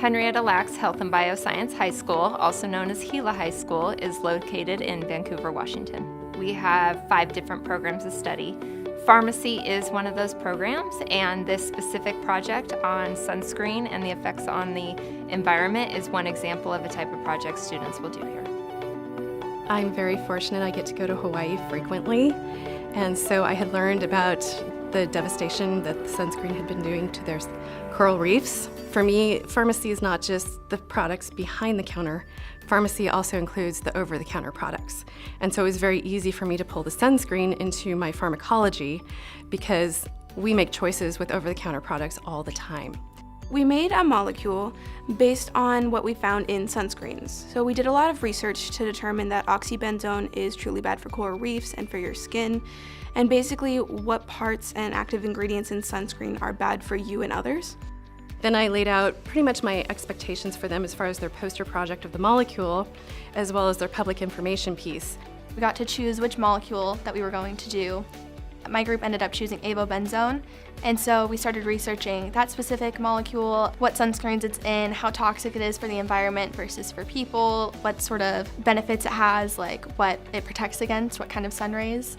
Henrietta Lacks Health and Bioscience High School, also known as Gila High School, is located in Vancouver, Washington. We have 5 different programs of study. Pharmacy is one of those programs, and this specific project on sunscreen and the effects on the environment is one example of a type of project students will do here. I'm very fortunate I get to go to Hawaii frequently, and so I had learned about the devastation that the sunscreen had been doing to their coral reefs. For me, pharmacy is not just the products behind the counter. Pharmacy also includes the over-the-counter products. And so it was very easy for me to pull the sunscreen into my pharmacology because we make choices with over-the-counter products all the time. We made a molecule based on what we found in sunscreens. So we did a lot of research to determine that oxybenzone is truly bad for coral reefs and for your skin, and basically what parts and active ingredients in sunscreen are bad for you and others. Then I laid out pretty much my expectations for them as far as their poster project of the molecule, as well as their public information piece. We got to choose which molecule that we were going to do. My group ended up choosing avobenzone, and so we started researching that specific molecule, what sunscreens it's in, how toxic it is for the environment versus for people, what sort of benefits it has, like what it protects against, what kind of sun rays.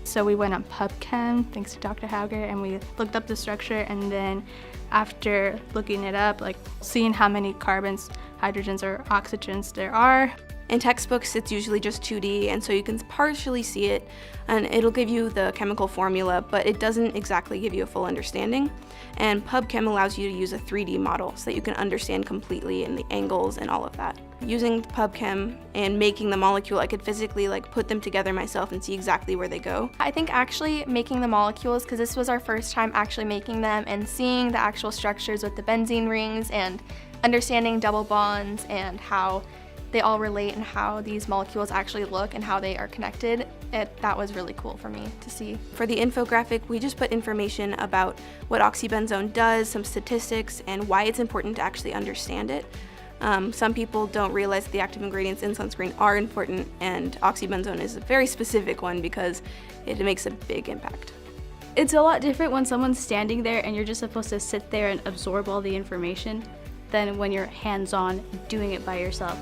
So we went on PubChem, thanks to Dr. Hauger, and we looked up the structure, and then after looking it up, like seeing how many carbons, hydrogens, or oxygens there are. In textbooks, it's usually just 2D, and so you can partially see it, and it'll give you the chemical formula, but it doesn't exactly give you a full understanding. And PubChem allows you to use a 3D model so that you can understand completely and the angles and all of that. Using PubChem and making the molecule, I could physically put them together myself and see exactly where they go. I think actually making the molecules, because this was our first time actually making them and seeing the actual structures with the benzene rings and understanding double bonds and how they all relate and how these molecules actually look and how they are connected, that was really cool for me to see. For the infographic, we just put information about what oxybenzone does, some statistics, and why it's important to actually understand it. Some people don't realize that the active ingredients in sunscreen are important, and oxybenzone is a very specific one because it makes a big impact. It's a lot different when someone's standing there and you're just supposed to sit there and absorb all the information than when you're hands-on doing it by yourself.